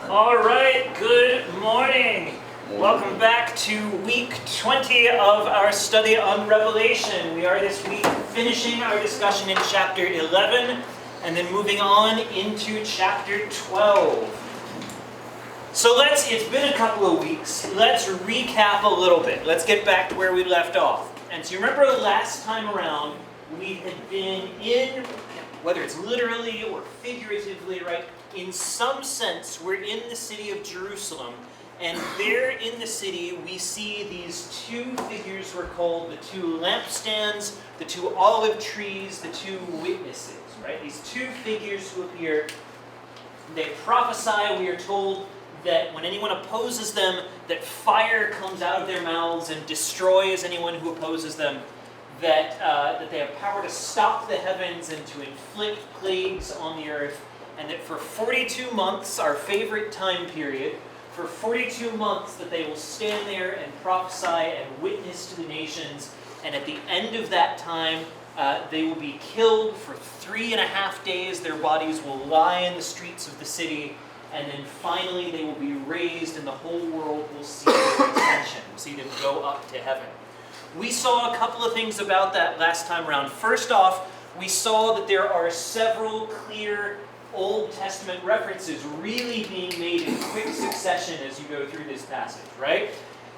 All right, good morning. Welcome back to week 20 of our study on Revelation. We are this week finishing our discussion in chapter 11 and then moving on into chapter 12. So it's been a couple of weeks. Let's recap a little bit. Let's get back to where we left off. And so you remember last time around, we had been in, whether it's literally or figuratively, right? In some sense, we're in the city of Jerusalem, and there in the city we see these two figures we're called the two lampstands, the two olive trees, the two witnesses, right? These two figures who appear, they prophesy, we are told, that when anyone opposes them, that fire comes out of their mouths and destroys anyone who opposes them, that they have power to stop the heavens and to inflict plagues on the earth, and that for 42 months, our favorite time period, for 42 months that they will stand there and prophesy and witness to the nations, and at the end of that time, they will be killed for 3.5 days. Their bodies will lie in the streets of the city, and then finally they will be raised, and the whole world will see their ascension, will see them go up to heaven. We saw a couple of things about that last time around. First off, we saw that there are several clear Old Testament references really being made in quick succession as you go through this passage, right?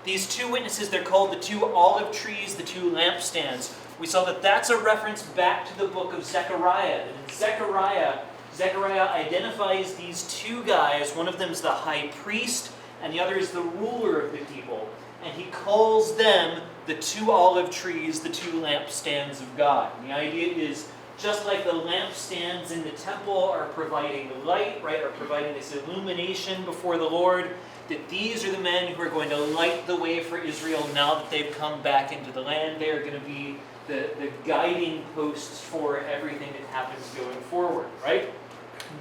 These two witnesses, they're called the two olive trees, the two lampstands. We saw that that's a reference back to the book of Zechariah. And in Zechariah identifies these two guys. One of them is the high priest, and the other is the ruler of the people. And he calls them the two olive trees, the two lampstands of God. And the idea is, just like the lampstands in the temple are providing light, right, are providing this illumination before the Lord, that these are the men who are going to light the way for Israel now that they've come back into the land. They are going to be the guiding posts for everything that happens going forward, right?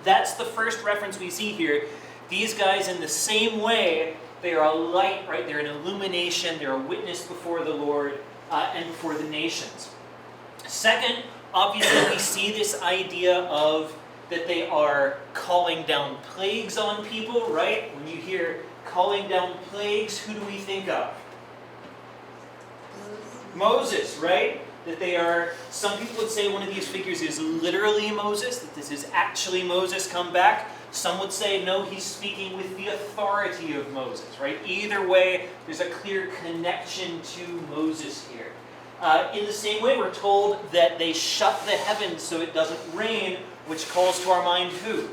That's the first reference we see here. These guys, in the same way, they are a light, right? They're an illumination. They're a witness before the Lord and before the nations. Second, obviously, we see this idea of that they are calling down plagues on people, right? When you hear calling down plagues, who do we think of? Moses, right? That they are, some people would say one of these figures is literally Moses, that this is actually Moses come back. Some would say, no, he's speaking with the authority of Moses, right? Either way, there's a clear connection to Moses here. In the same way, we're told that they shut the heavens so it doesn't rain, which calls to our mind who?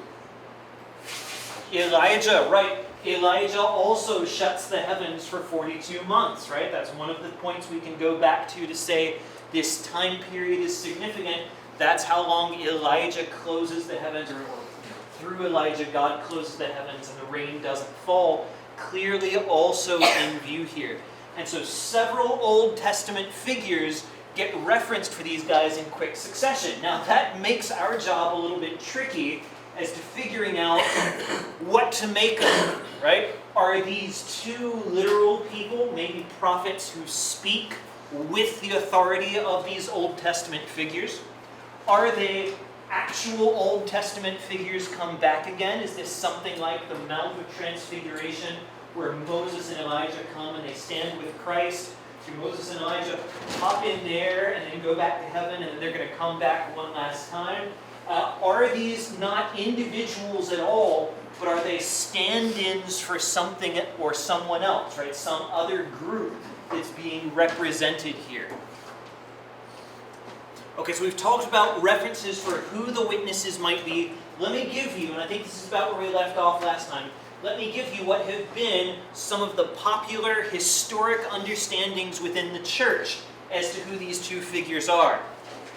Elijah, right? Elijah also shuts the heavens for 42 months, right? That's one of the points we can go back to say this time period is significant. That's how long Elijah closes the heavens, or through Elijah, God closes the heavens and the rain doesn't fall. Clearly also in view here. And so several Old Testament figures get referenced for these guys in quick succession. Now that makes our job a little bit tricky as to figuring out what to make of them, right? Are these two literal people, maybe prophets who speak with the authority of these Old Testament figures? Are they actual Old Testament figures come back again? Is this something like the Mount of Transfiguration, where Moses and Elijah come and they stand with Christ? So Moses and Elijah hop in there and then go back to heaven, and then they're going to come back one last time. Are these not individuals at all, but are they stand-ins for something or someone else, right? Some other group that's being represented here. Okay, so we've talked about references for who the witnesses might be. Let me give you, and I think this is about where we left off last time, let me give you what have been some of the popular historic understandings within the church as to who these two figures are.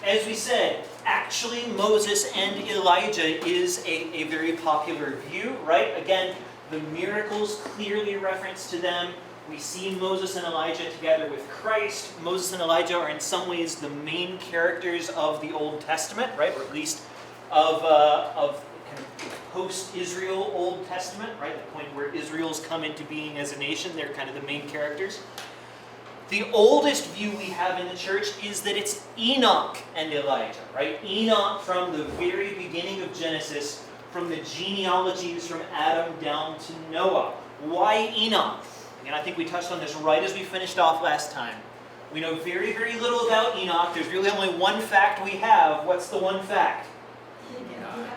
As we said, actually Moses and Elijah is a very popular view, right? Again, the miracles clearly reference to them. We see Moses and Elijah together with Christ. Moses and Elijah are in some ways the main characters of the Old Testament, right? Or at least of kind of post-Israel Old Testament, right? The point where Israel's come into being as a nation. They're kind of the main characters. The oldest view we have in the church is that it's Enoch and Elijah, right? Enoch, from the very beginning of Genesis, from the genealogies from Adam down to Noah. Why Enoch? And I think we touched on this right as we finished off last time. We know very, very little about Enoch. There's really only one fact we have. What's the one fact?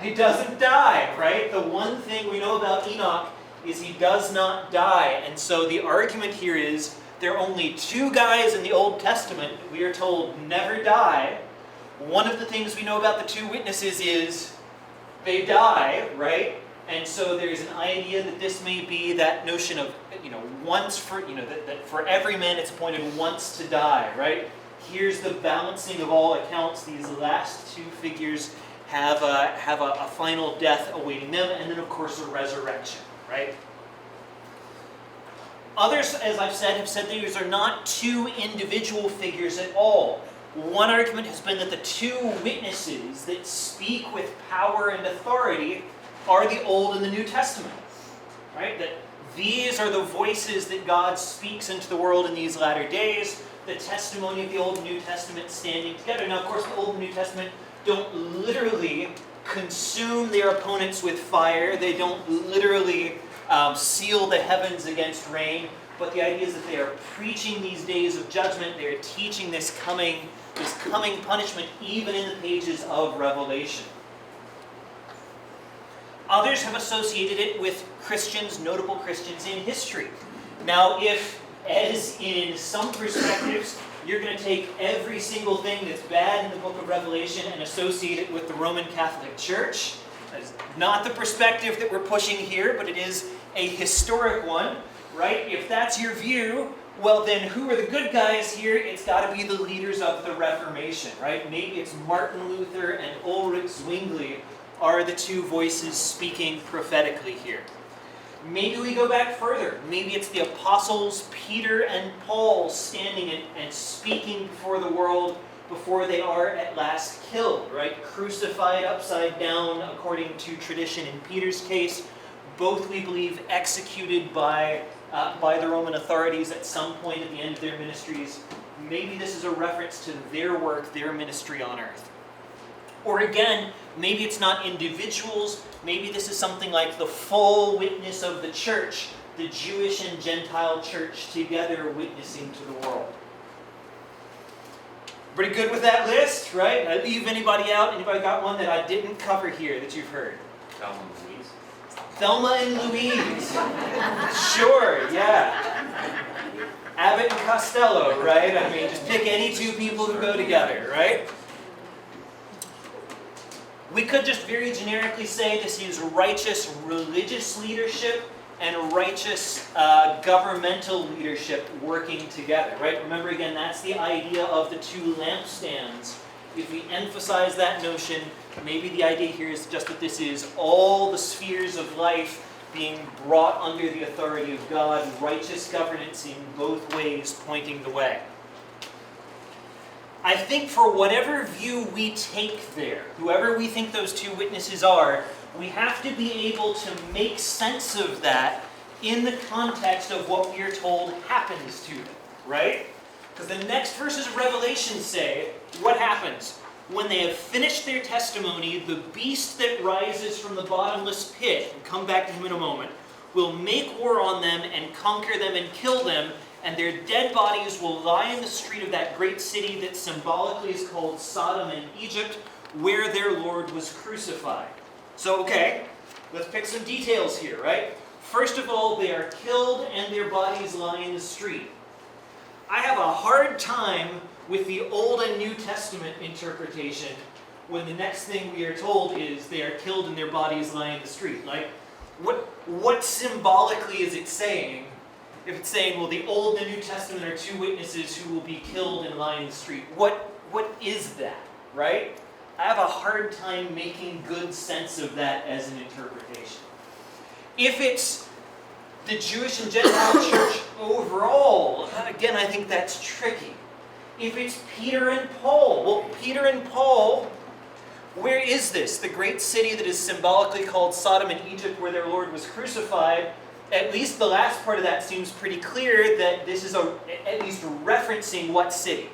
He doesn't die, right? The one thing we know about Enoch is he does not die. And so the argument here is there are only two guys in the Old Testament that we are told never die. One of the things we know about the two witnesses is they die, right? And so there's an idea that this may be that notion of, once for, that for every man it's appointed once to die, right? Here's the balancing of all accounts. These last two figures have a final death awaiting them, and then of course a resurrection, right? Others, as I've said, have said these are not two individual figures at all. One argument has been that the two witnesses that speak with power and authority are the Old and the New Testament, right? That these are the voices that God speaks into the world in these latter days, the testimony of the Old and New Testament standing together. Now, of course, the Old and New Testament don't literally consume their opponents with fire. They don't literally seal the heavens against rain. But the idea is that they are preaching these days of judgment. They are teaching this coming punishment even in the pages of Revelation. Others have associated it with Christians, notable Christians in history. Now, if, as in some perspectives, you're going to take every single thing that's bad in the book of Revelation and associate it with the Roman Catholic Church, that is not the perspective that we're pushing here, but it is a historic one, right? If that's your view, well then who are the good guys here? It's got to be the leaders of the Reformation, right? Maybe it's Martin Luther and Ulrich Zwingli are the two voices speaking prophetically here. Maybe we go back further. Maybe it's the apostles Peter and Paul standing and speaking before the world before they are at last killed, right? Crucified upside down according to tradition in Peter's case. Both, we believe, executed by the Roman authorities at some point at the end of their ministries. Maybe this is a reference to their work, their ministry on earth. Or again, maybe it's not individuals. Maybe this is something like the full witness of the church, the Jewish and Gentile church together witnessing to the world. Pretty good with that list, right? I leave anybody out? Anybody got one that I didn't cover here that you've heard? Thelma and Louise. Thelma and Louise. Sure, yeah. Abbott and Costello, right? I mean, just pick any two people who go together, right? We could just very generically say this is righteous religious leadership and righteous governmental leadership working together, right? Remember again, that's the idea of the two lampstands. If we emphasize that notion, maybe the idea here is just that this is all the spheres of life being brought under the authority of God, righteous governance in both ways pointing the way. I think for whatever view we take there, whoever we think those two witnesses are, we have to be able to make sense of that in the context of what we are told happens to them, right? Because the next verses of Revelation say, what happens? When they have finished their testimony, the beast that rises from the bottomless pit, and come back to him in a moment, will make war on them and conquer them and kill them, and their dead bodies will lie in the street of that great city that symbolically is called Sodom and Egypt, where their Lord was crucified. So, okay, let's pick some details here, right? First of all, they are killed and their bodies lie in the street. I have a hard time with the Old and New Testament interpretation when the next thing we are told is they are killed and their bodies lie in the street. Like, what symbolically is it saying? If it's saying, well, the Old and the New Testament are two witnesses who will be killed and lie in the street, what is that, right? I have a hard time making good sense of that as an interpretation. If it's the Jewish and Gentile church overall, again, I think that's tricky. If it's Peter and Paul, well, Peter and Paul, where is this? The great city that is symbolically called Sodom and Egypt, where their Lord was crucified. At least the last part of that seems pretty clear that this is at least referencing what city?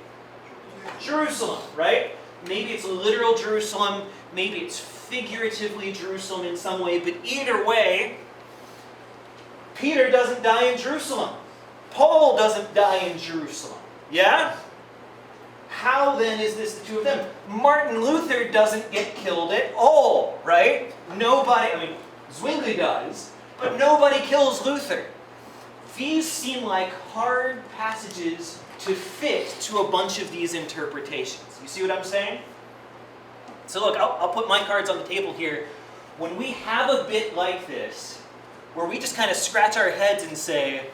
Jerusalem, right? Maybe it's literal Jerusalem, maybe it's figuratively Jerusalem in some way, but either way, Peter doesn't die in Jerusalem. Paul doesn't die in Jerusalem. Yeah? How then is this the two of them? Martin Luther doesn't get killed at all, right? Nobody, I mean, Zwingli does, but nobody kills Luther. These seem like hard passages to fit to a bunch of these interpretations. You see what I'm saying? So look, I'll put my cards on the table here. When we have a bit like this, where we just kind of scratch our heads and say,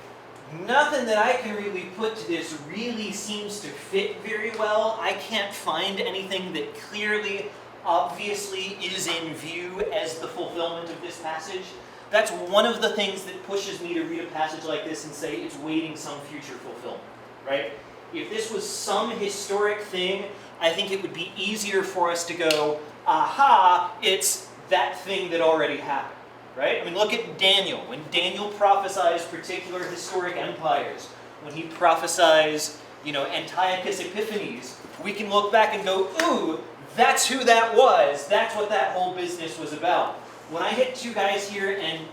nothing that I can really put to this really seems to fit very well. I can't find anything that clearly, obviously is in view as the fulfillment of this passage. That's one of the things that pushes me to read a passage like this and say it's waiting some future fulfillment, right? If this was some historic thing, I think it would be easier for us to go, aha, it's that thing that already happened. Right? I mean, look at Daniel. When Daniel prophesies particular historic empires, when he prophesies, Antiochus Epiphanes, we can look back and go, ooh, that's who that was. That's what that whole business was about. When I hit two guys here and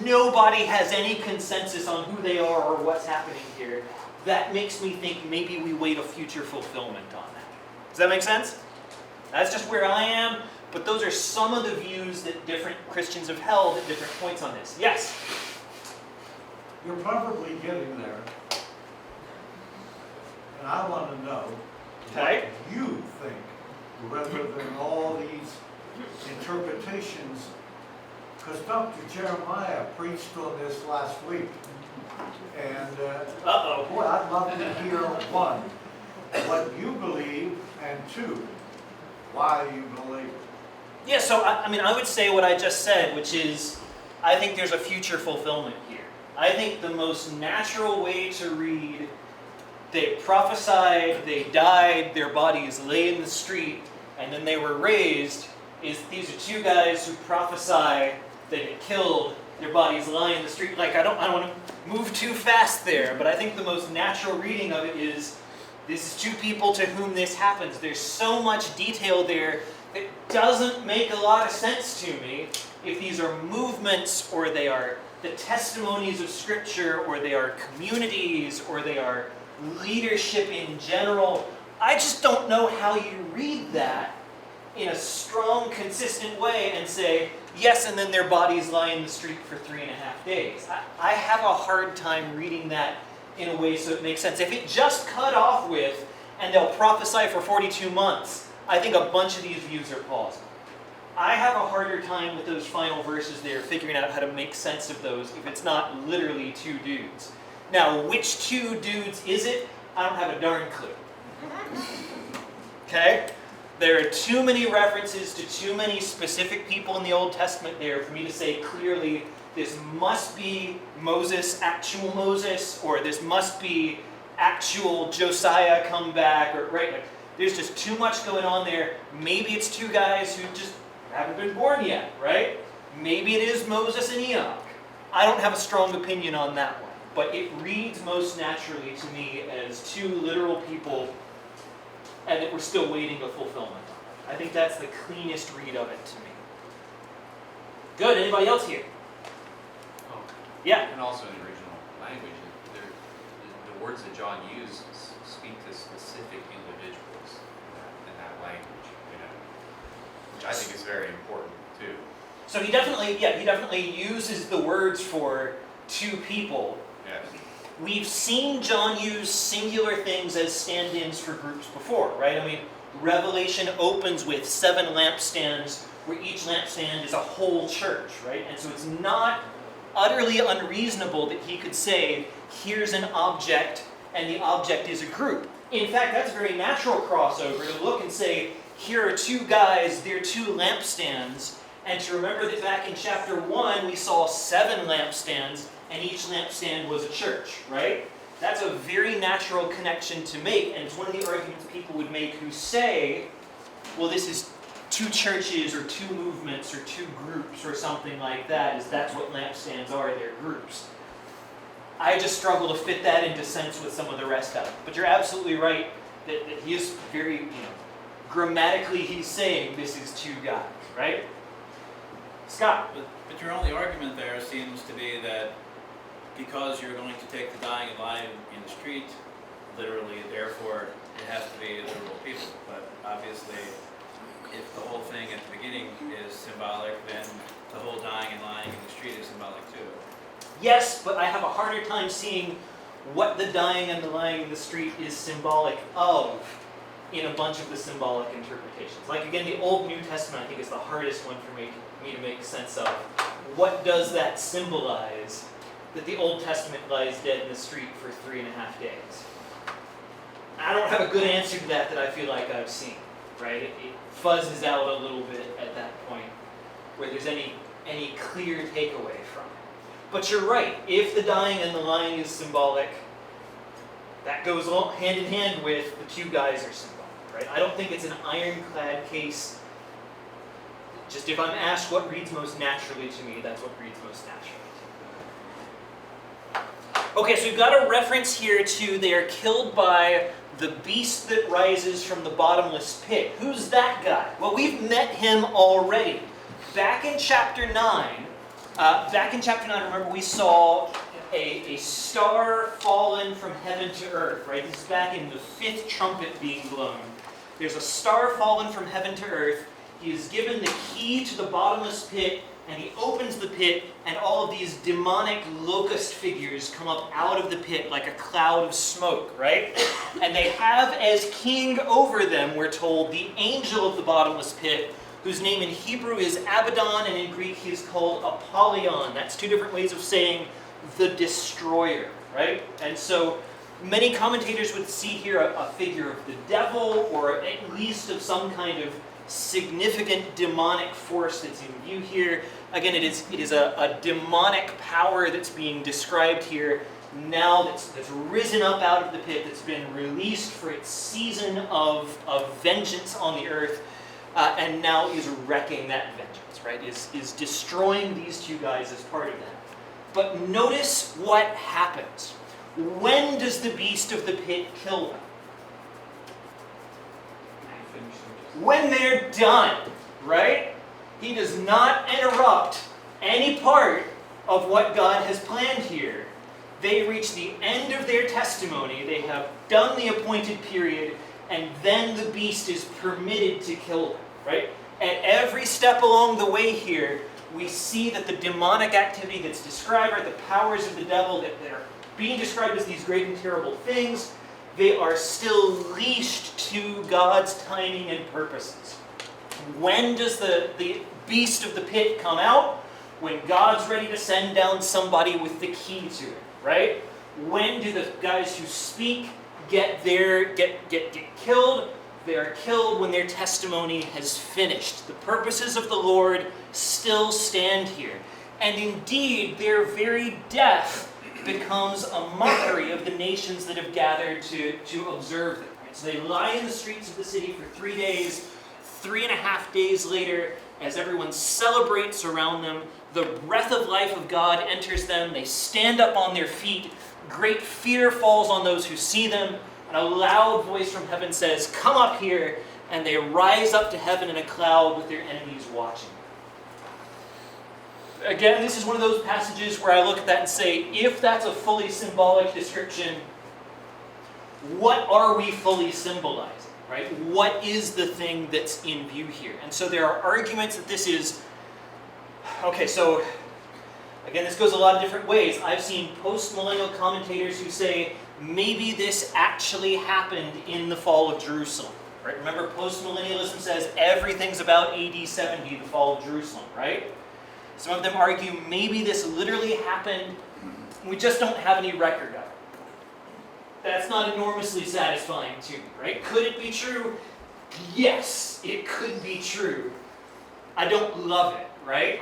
nobody has any consensus on who they are or what's happening here, that makes me think maybe we wait a future fulfillment on that. Does that make sense? That's just where I am. But those are some of the views that different Christians have held at different points on this. Yes? You're probably getting there. And I want to know what you think, rather than all these interpretations. Because Dr. Jeremiah preached on this last week. And boy, I'd love to hear one, what you believe, and two, why you believe it. Yeah, so I would say what I just said, which is, I think there's a future fulfillment here. I think the most natural way to read, they prophesied, they died, their bodies lay in the street, and then they were raised, is these are two guys who prophesy, they get killed, their bodies lie in the street. Like, I don't want to move too fast there, but I think the most natural reading of it is, this is two people to whom this happens. There's so much detail there. It doesn't make a lot of sense to me if these are movements, or they are the testimonies of Scripture, or they are communities, or they are leadership in general. I just don't know how you read that in a strong, consistent way and say, yes, and then their bodies lie in the street for 3.5 days. I have a hard time reading that in a way so it makes sense. If it just cut off with, and they'll prophesy for 42 months, I think a bunch of these views are plausible. I have a harder time with those final verses there, figuring out how to make sense of those if it's not literally two dudes. Now, which two dudes is it? I don't have a darn clue. Okay? There are too many references to too many specific people in the Old Testament there for me to say clearly this must be Moses, actual Moses, or this must be actual Josiah come back, or right? Like, there's just too much going on there. Maybe it's two guys who just haven't been born yet, right? Maybe it is Moses and Enoch. I don't have a strong opinion on that one, but it reads most naturally to me as two literal people, and that we're still waiting a fulfillment on it. I think that's the cleanest read of it to me. Good. Anybody else here? Oh, Yeah. and also in the original language, the words that John uses speak to specific individuals in that language, which I think is very important too. So he definitely uses the words for two people. Yes. We've seen John use singular things as stand-ins for groups before, right? I mean, Revelation opens with 7 lampstands, where each lampstand is a whole church, right? And so it's not utterly unreasonable that he could say, here's an object, and the object is a group. In fact, that's a very natural crossover to look and say, here are two guys, they're 2 lampstands, and to remember that back in chapter 1, we saw 7 lampstands, and each lampstand was a church, right? That's a very natural connection to make, and it's one of the arguments people would make who say, well, this is 2 churches or 2 movements or 2 groups or something like that, is that's what lampstands are, they're groups. I just struggle to fit that into sense with some of the rest of it. But you're absolutely right that he is very, grammatically he's saying this is two guys, right? Scott? But your only argument there seems to be that because you're going to take the dying and lying in the street literally, therefore it has to be literal people. But obviously, if the whole thing at the beginning is symbolic, then the whole dying and lying in the street is symbolic too. Yes, but I have a harder time seeing what the dying and the lying in the street is symbolic of in a bunch of the symbolic interpretations. Like again, the Old New Testament I think is the hardest one for me to make sense of. What does that symbolize that the Old Testament lies dead in the street for 3.5 days? I don't have a good answer to that I feel like I've seen, right? It fuzzes out a little bit at that point where there's any clear takeaway from it. But you're right, if the dying and the lying is symbolic, that goes all hand in hand with the two guys are symbolic, right? I don't think it's an ironclad case. Just if I'm asked what reads most naturally to me, that's what reads most naturally to me. Okay, so we've got a reference here to they are killed by the beast that rises from the bottomless pit. Who's that guy? Well, we've met him already. Back in chapter 9, remember we saw a star fallen from heaven to earth, right? This is back in the 5th trumpet being blown. There's a star fallen from heaven to earth. He is given the key to the bottomless pit, and he opens the pit, and all of these demonic locust figures come up out of the pit like a cloud of smoke, right? And they have as king over them, we're told, the angel of the bottomless pit, whose name in Hebrew is Abaddon, and in Greek he is called Apollyon. That's two different ways of saying the destroyer, right? And so many commentators would see here a figure of the devil, or at least of some kind of significant demonic force that's in view here. Again, it is a demonic power that's being described here now that's risen up out of the pit, that's been released for its season of vengeance on the earth, and now is wrecking that vengeance, right? Is destroying these two guys as part of that. But notice what happens. When does the beast of the pit kill them? When they're done, right? He does not interrupt any part of what God has planned here. They reach the end of their testimony. They have done the appointed period, and then the beast is permitted to kill them, right? At every step along the way here, we see that the demonic activity that's described, right, the powers of the devil that are being described as these great and terrible things, they are still leashed to God's timing and purposes. When does the beast of the pit come out? When God's ready to send down somebody with the key to it, right? When do the guys who speak get killed? They are killed when their testimony has finished. The purposes of the Lord still stand here. And indeed, their very death becomes a mockery of the nations that have gathered to observe them. Right? So they lie in the streets of the city for 3 days. 3.5 days later, as everyone celebrates around them, the breath of life of God enters them. They stand up on their feet. Great fear falls on those who see them. And a loud voice from heaven says, "Come up here." And they rise up to heaven in a cloud with their enemies watching. Again, this is one of those passages where I look at that and say, if that's a fully symbolic description, what are we fully symbolizing, right? What is the thing that's in view here? And so there are arguments that this is... Okay, so again, this goes a lot of different ways. I've seen post-millennial commentators who say, maybe this actually happened in the fall of Jerusalem. Right? Remember, post-millennialism says everything's about AD 70, the fall of Jerusalem, right? Some of them argue maybe this literally happened, we just don't have any record of it. That's not enormously satisfying to me, right? Could it be true? Yes, it could be true. I don't love it, right?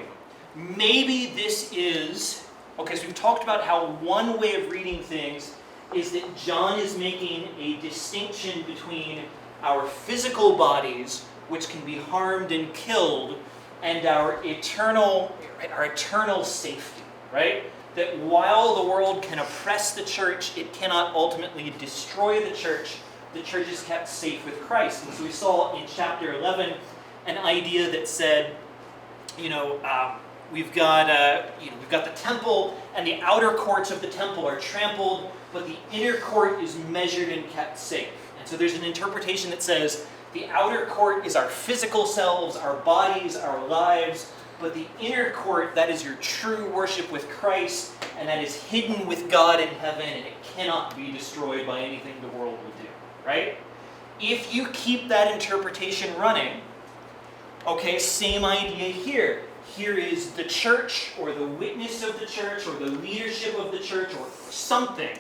Maybe this is... Okay, so we've talked about how one way of reading things is that John is making a distinction between our physical bodies, which can be harmed and killed, and our eternal safety, right? That while the world can oppress the church, it cannot ultimately destroy the church the church is kept safe with Christ. And so we saw in chapter 11 an idea that said, we've got the temple, and the outer courts of the temple are trampled, but the inner court is measured and kept safe. And so there's an interpretation that says the outer court is our physical selves, our bodies, our lives, but the inner court, that is your true worship with Christ, and that is hidden with God in heaven, and it cannot be destroyed by anything the world will do, right? If you keep that interpretation running, okay, same idea here. Here is the church, or the witness of the church, or the leadership of the church, or something.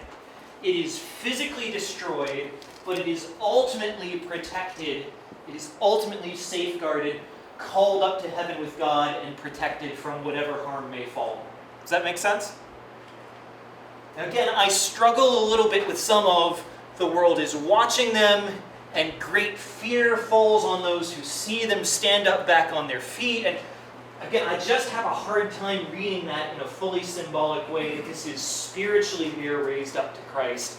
It is physically destroyed, but it is ultimately protected. It is ultimately safeguarded, called up to heaven with God, and protected from whatever harm may fall. Does that make sense? Now again, I struggle a little bit with some of the world is watching them, and great fear falls on those who see them stand up back on their feet. And again, I just have a hard time reading that in a fully symbolic way, that this is spiritually we are raised up to Christ.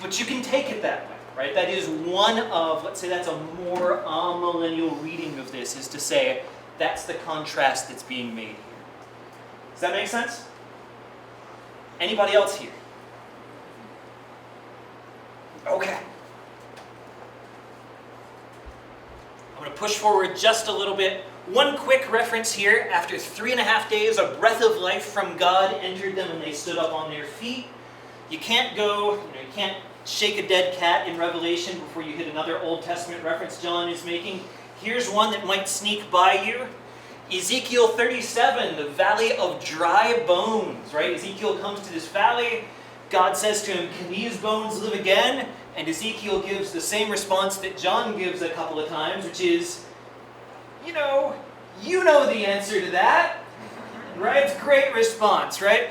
But you can take it that way, right? That is one of, let's say that's a more amillennial reading of this, is to say that's the contrast that's being made here. Does that make sense? Anybody else here? Okay. I'm going to push forward just a little bit. One quick reference here. After 3.5 days, a breath of life from God entered them and they stood up on their feet. You can't you can't shake a dead cat in Revelation before you hit another Old Testament reference John is making. Here's one that might sneak by you. Ezekiel 37, the valley of dry bones, right? Ezekiel comes to this valley. God says to him, can these bones live again? And Ezekiel gives the same response that John gives a couple of times, which is, you know the answer to that, right? It's a great response, right?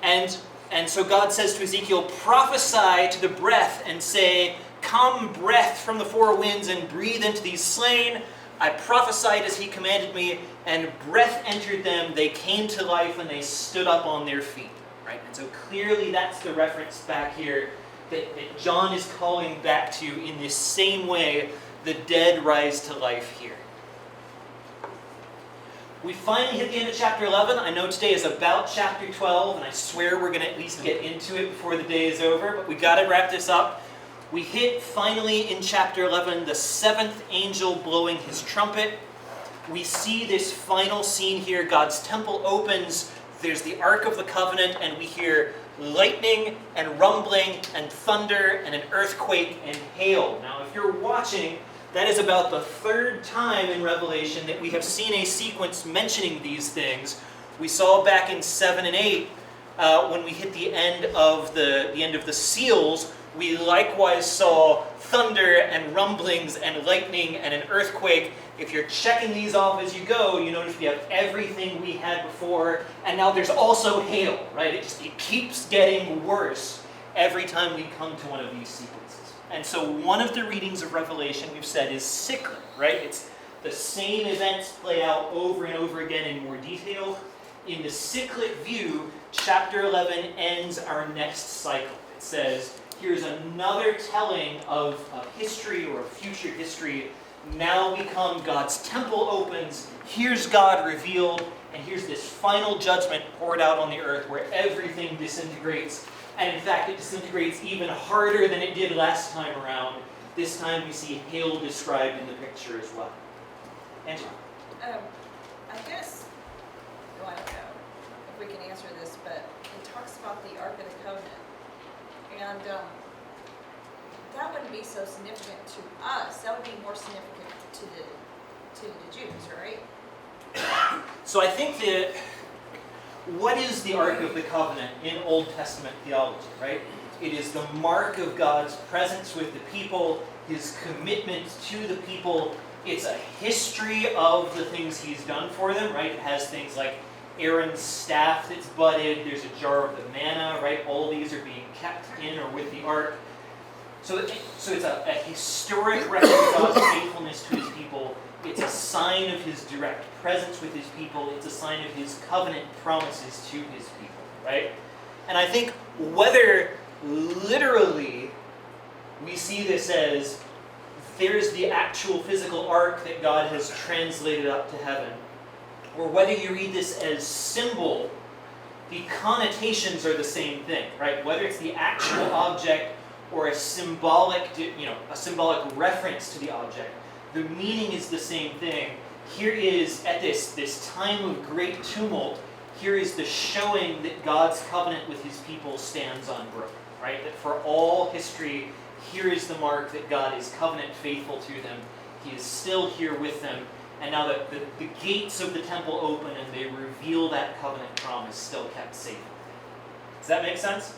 And so God says to Ezekiel, prophesy to the breath and say, come breath from the four winds and breathe into these slain. I prophesied as he commanded me, and breath entered them. They came to life and they stood up on their feet, right? And so clearly that's the reference back here that John is calling back to in this same way the dead rise to life here. We finally hit the end of chapter 11. I know today is about chapter 12, and I swear we're going to at least get into it before the day is over, but we got to wrap this up. We hit finally in chapter 11 the seventh angel blowing his trumpet. We see this final scene here. God's temple opens. There's the Ark of the Covenant, and we hear lightning and rumbling and thunder and an earthquake and hail. Now, if you're watching, that is about the third time in Revelation that we have seen a sequence mentioning these things. We saw back in 7 and 8 when we hit the end of the seals. We likewise saw thunder and rumblings and lightning and an earthquake. If you're checking these off as you go, you notice we have everything we had before, and now there's also hail, right? It keeps getting worse every time we come to one of these sequences. And so one of the readings of Revelation we've said is cyclic, right? It's the same events play out over and over again in more detail. In the cyclic view, chapter 11 ends our next cycle. It says, here's another telling of history or future history. Now we come, God's temple opens, here's God revealed, and here's this final judgment poured out on the earth where everything disintegrates. And in fact, it disintegrates even harder than it did last time around. This time we see hail described in the picture as well. Angela? I guess, well, I don't know if we can answer this, but it talks about the Ark of the Covenant. And that wouldn't be so significant to us. That would be more significant to the Jews, right? So I think that what is the Ark of the Covenant in Old Testament theology, right? It is the mark of God's presence with the people, his commitment to the people. It's a history of the things he's done for them, right? It has things like Aaron's staff that's budded, there's a jar of the manna, right? All these are being kept in or with the ark. So it's a historic record of God's faithfulness to his people. It's a sign of his direct presence with his people. It's a sign of his covenant promises to his people, right? And I think whether literally we see this as there's the actual physical ark that God has translated up to heaven. Or whether you read this as symbol, the connotations are the same thing, right? Whether it's the actual object or a symbolic reference to the object, the meaning is the same thing. Here is, at this time of great tumult, here is the showing that God's covenant with his people stands unbroken, right? That for all history, here is the mark that God is covenant faithful to them. He is still here with them. And now that the gates of the temple open and they reveal that covenant promise still kept safe. Does that make sense?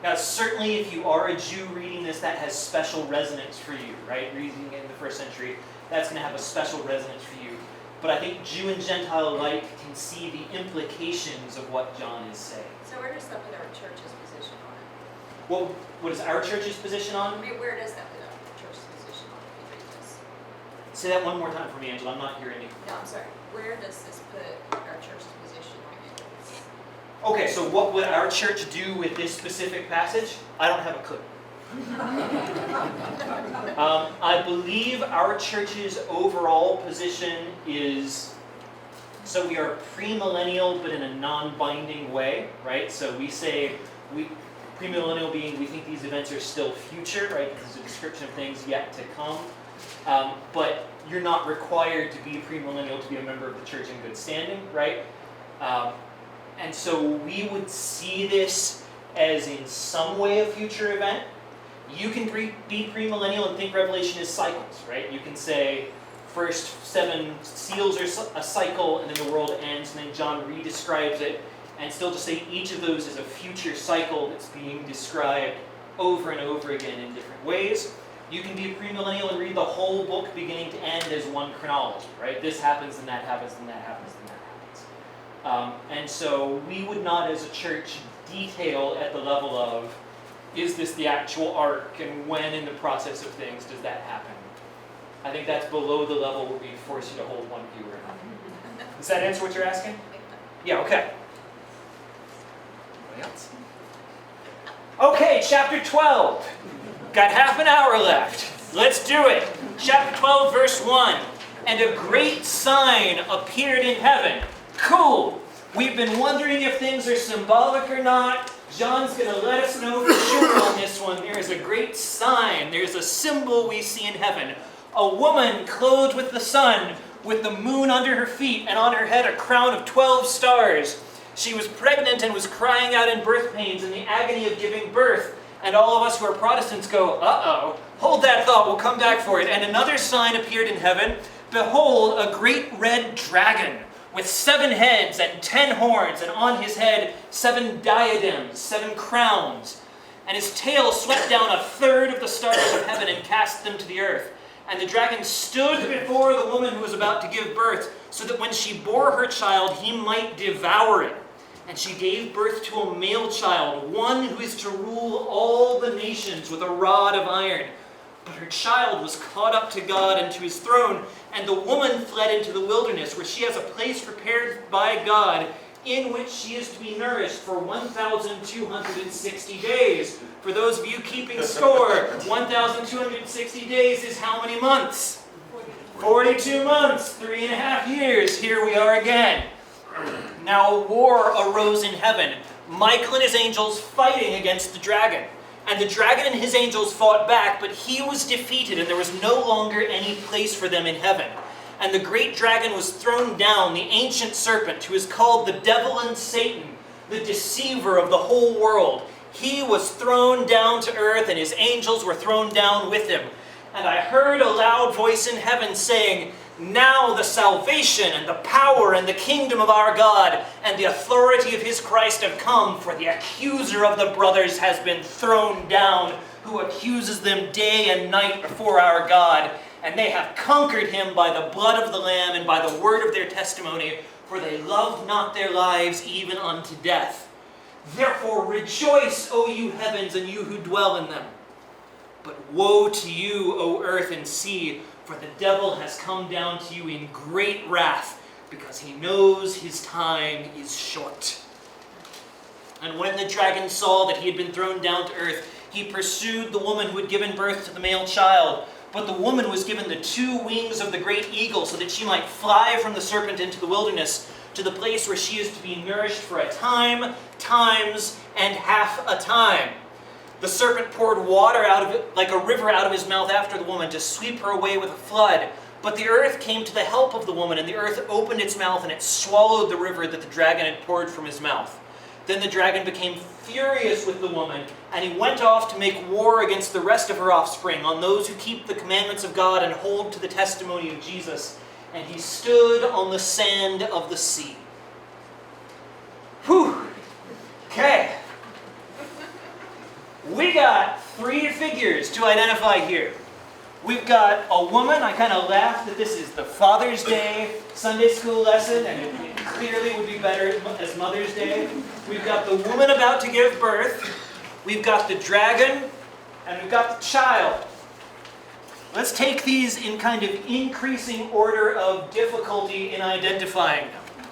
Now, certainly if you are a Jew reading this, that has special resonance for you, right? Reading it in the first century, that's going to have a special resonance for you. But I think Jew and Gentile alike can see the implications of what John is saying. So where does that put our church's position on it? Well, what is our church's position on? I mean, where does that put our church's position on it, if you read this? Say that one more time for me, Angela. I'm not hearing you. No, I'm sorry. Where does this put our church's position on it? Okay, so what would our church do with this specific passage? I don't have a clue. I believe our church's overall position is, so we are premillennial but in a non-binding way, right? So we say, premillennial being we think these events are still future, right? This is a description of things yet to come. But you're not required to be premillennial to be a member of the church in good standing, right? And so we would see this as in some way a future event. You can be premillennial and think Revelation is cycles, right? You can say first 7 seals are a cycle and then the world ends, and then John redescribes it, and still just say each of those is a future cycle that's being described over and over again in different ways. You can be a premillennial and read the whole book beginning to end as one chronology, right? This happens, and that happens, and that happens, and that happens. And so we would not as a church detail at the level of, is this the actual ark, and when in the process of things does that happen? I think that's below the level where we force you to hold one view or another. Does that answer what you're asking? Yeah, okay. Anybody else? Okay, chapter 12. Got half an hour left. Let's do it. Chapter 12, verse 1. And a great sign appeared in heaven. Cool. We've been wondering if things are symbolic or not. John's going to let us know for sure on this one. There is a great sign. There's a symbol we see in heaven. A woman clothed with the sun, with the moon under her feet, and on her head a crown of 12 stars. She was pregnant and was crying out in birth pains in the agony of giving birth. And all of us who are Protestants go, uh-oh, hold that thought, we'll come back for it. And another sign appeared in heaven. Behold, a great red dragon with 7 heads and 10 horns, and on his head 7 diadems, 7 crowns. And his tail swept down 1/3 of the stars of heaven and cast them to the earth. And the dragon stood before the woman who was about to give birth, so that when she bore her child, he might devour it. And she gave birth to a male child, one who is to rule all the nations with a rod of iron. But her child was caught up to God and to his throne, and the woman fled into the wilderness, where she has a place prepared by God, in which she is to be nourished for 1,260 days. For those of you keeping score, 1,260 days is how many months? 42 months, 3.5 years. Here we are again. Now a war arose in heaven, Michael and his angels fighting against the dragon. And the dragon and his angels fought back, but he was defeated, and there was no longer any place for them in heaven. And the great dragon was thrown down, the ancient serpent, who is called the devil and Satan, the deceiver of the whole world. He was thrown down to earth, and his angels were thrown down with him. And I heard a loud voice in heaven saying, now the salvation and the power and the kingdom of our God and the authority of his Christ have come, for the accuser of the brothers has been thrown down, who accuses them day and night before our God. And they have conquered him by the blood of the Lamb and by the word of their testimony, for they loved not their lives even unto death. Therefore rejoice, O you heavens, and you who dwell in them. But woe to you, O earth and sea, for the devil has come down to you in great wrath, because he knows his time is short. And when the dragon saw that he had been thrown down to earth, He pursued the woman who had given birth to the male child. But the woman was given the 2 wings of the great eagle so that she might fly from the serpent into the wilderness to the place where she is to be nourished for a time, times, and half a time. The serpent poured water out of it like a river out of his mouth after the woman to sweep her away with a flood. But the earth came to the help of the woman, and the earth opened its mouth, and it swallowed the river that the dragon had poured from his mouth. Then the dragon became furious with the woman, and he went off to make war against the rest of her offspring, on those who keep the commandments of God and hold to the testimony of Jesus. And he stood on the sand of the sea. Whew. Okay. We got 3 figures to identify here. We've got a woman. I kind of laughed that this is the Father's Day Sunday school lesson, and it clearly would be better as Mother's Day. We've got the woman about to give birth. We've got the dragon, and we've got the child. Let's take these in kind of increasing order of difficulty in identifying them.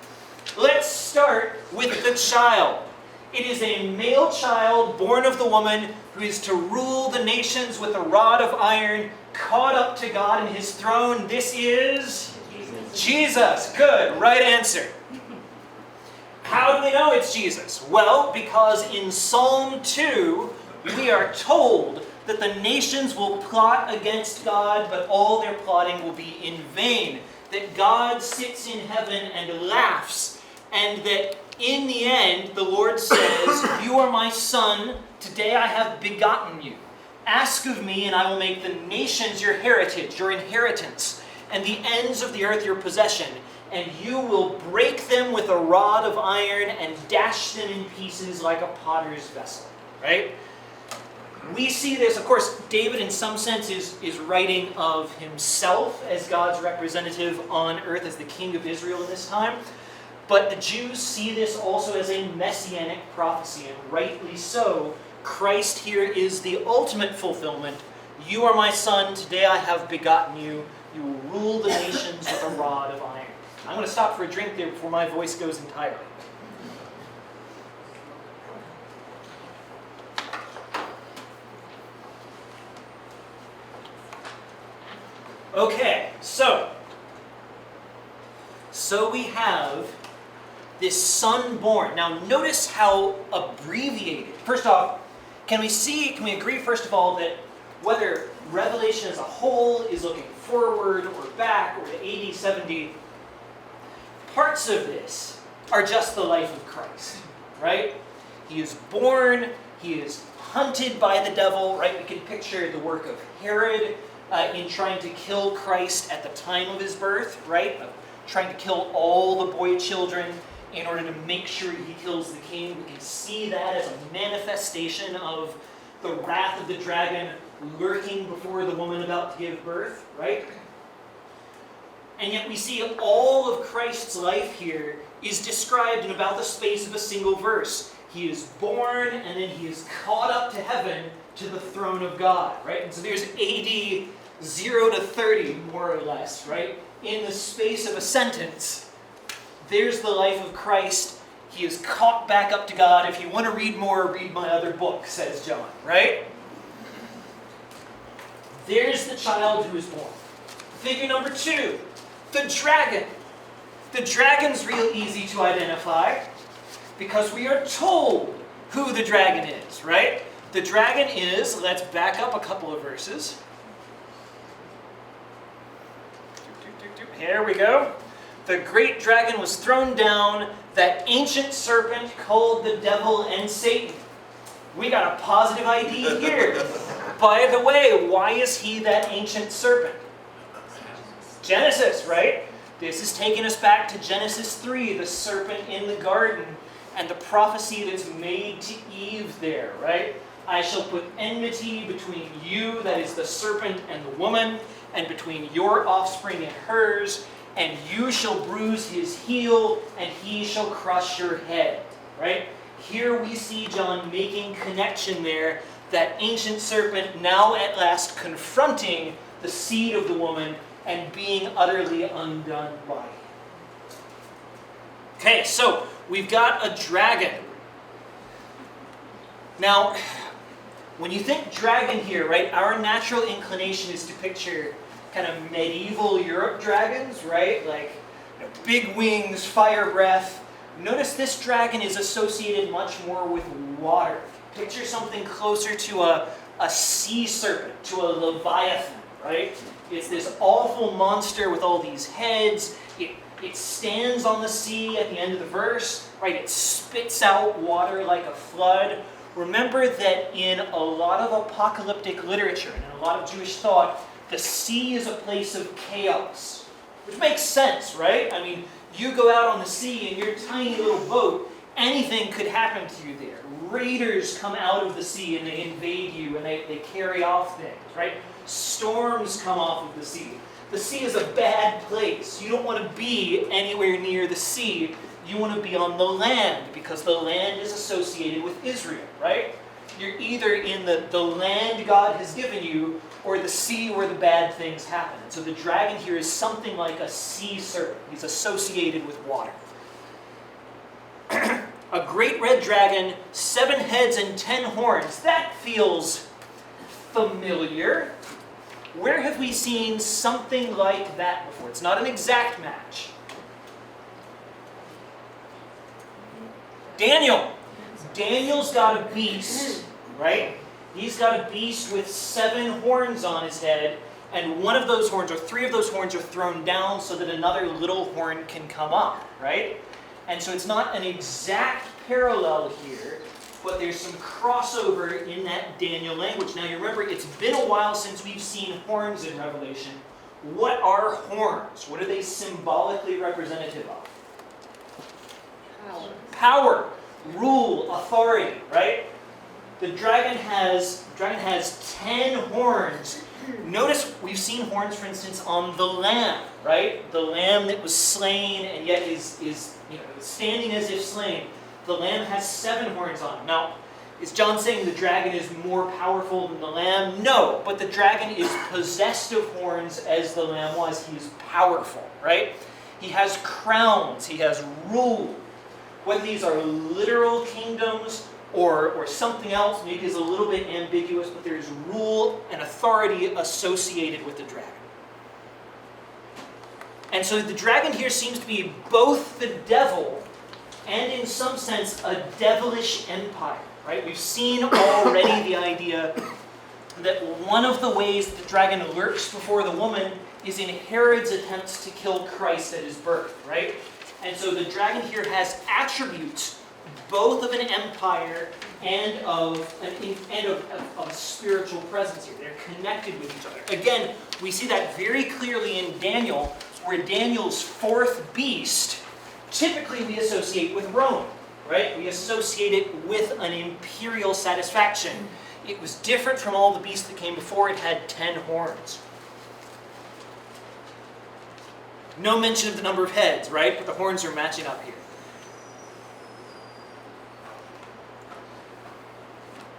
Let's start with the child. It is a male child born of the woman who is to rule the nations with a rod of iron, caught up to God in his throne. This is Jesus. Good, right answer. How do we know it's Jesus? Well, because in Psalm 2, we are told that the nations will plot against God, but all their plotting will be in vain. That God sits in heaven and laughs, and that in the end, the Lord says, "You are my son, today I have begotten you. Ask of me, and I will make the nations your heritage, your inheritance, and the ends of the earth your possession. And you will break them with a rod of iron and dash them in pieces like a potter's vessel." Right? We see this, of course, David in some sense is writing of himself as God's representative on earth, as the king of Israel in this time. But the Jews see this also as a messianic prophecy, and rightly so. Christ here is the ultimate fulfillment. You are my son, today I have begotten you. You will rule the nations with a rod of iron. I'm going to stop for a drink there before my voice goes entirely. Okay, so we have this son born. Now notice how abbreviated. First off, can we agree first of all that whether Revelation as a whole is looking forward or back or to AD 70, parts of this are just the life of Christ, right? He is born, he is hunted by the devil, right? We can picture the work of Herod in trying to kill Christ at the time of his birth, right? Trying to kill all the boy children in order to make sure he kills the king. We can see that as a manifestation of the wrath of the dragon lurking before the woman about to give birth, right? And yet we see all of Christ's life here is described in about the space of a single verse. He is born, and then he is caught up to heaven to the throne of God, right? And so there's AD 0 to 30, more or less, right? In the space of a sentence, there's the life of Christ. He is caught back up to God. If you want to read more, read my other book, says John, right? There's the child who is born. Figure number 2, the dragon. The dragon's real easy to identify because we are told who the dragon is, right? The dragon is, let's back up a couple of verses. Here we go. The great dragon was thrown down, that ancient serpent called the devil and Satan. We got a positive ID here. By the way, why is he that ancient serpent? Genesis, right? This is taking us back to Genesis 3, the serpent in the garden, and the prophecy that's made to Eve there, right? I shall put enmity between you, that is the serpent, and the woman, and between your offspring and hers, and you shall bruise his heel, and he shall crush your head, right? Here we see John making connection there, that ancient serpent now at last confronting the seed of the woman and being utterly undone by it. Okay, so we've got a dragon. Now, When you think dragon here, right, our natural inclination is to picture kind of medieval Europe dragons, right? Like big wings, fire breath. Notice this dragon is associated much more with water. Picture something closer to a sea serpent, to a leviathan, right? It's this awful monster with all these heads. It stands on the sea at the end of the verse, right? It spits out water like a flood. Remember that in a lot of apocalyptic literature and in a lot of Jewish thought, the sea is a place of chaos, which makes sense, right? I mean, you go out on the sea in your tiny little boat, anything could happen to you there. Raiders come out of the sea and they invade you and they carry off things, right? Storms come off of the sea. The sea is a bad place. You don't want to be anywhere near the sea. You want to be on the land because the land is associated with Israel, right? You're either in the land God has given you or the sea where the bad things happen. And so the dragon here is something like a sea serpent. He's associated with water. A great red dragon, 7 heads and 10 horns. That feels familiar. Where have we seen something like that before? It's not an exact match. Daniel. Daniel's got a beast, right? He's got a beast with 7 horns on his head, and one of those horns, or 3 of those horns, are thrown down so that another little horn can come up, right? And so it's not an exact parallel here, but there's some crossover in that Daniel language. Now you remember, it's been a while since we've seen horns in Revelation. What are horns? What are they symbolically representative of? Power, rule, authority, right? The dragon has 10 horns. Notice we've seen horns, for instance, on the lamb, right? The lamb that was slain and yet is standing as if slain. The lamb has 7 horns on him. Now, is John saying the dragon is more powerful than the lamb? No, but the dragon is possessed of horns as the lamb was. He is powerful, right? He has crowns. He has rule. Whether these are literal kingdoms or something else, maybe is a little bit ambiguous, but there is rule and authority associated with the dragon. And so the dragon here seems to be both the devil and in some sense a devilish empire, right? We've seen already the idea that one of the ways the dragon lurks before the woman is in Herod's attempts to kill Christ at his birth, right? And so the dragon here has attributes both of an empire and of a spiritual presence here. They're connected with each other. Again, we see that very clearly in Daniel, where Daniel's 4th beast, typically we associate with Rome, right? We associate it with an imperial satisfaction. It was different from all the beasts that came before. It had 10 horns. No mention of the number of heads, right? But the horns are matching up here.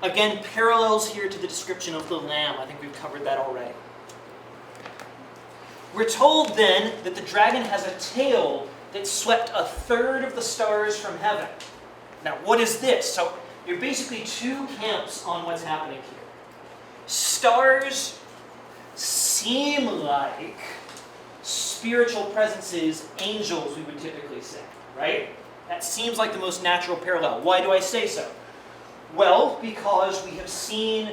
Again, parallels here to the description of the lamb. I think we've covered that already. We're told then that the dragon has a tail that swept 1/3 of the stars from heaven. Now, what is this? So, there are basically 2 camps on what's happening here. Stars seem like spiritual presences, angels, we would typically say, right? That seems like the most natural parallel. Why do I say so? Well, because we have seen,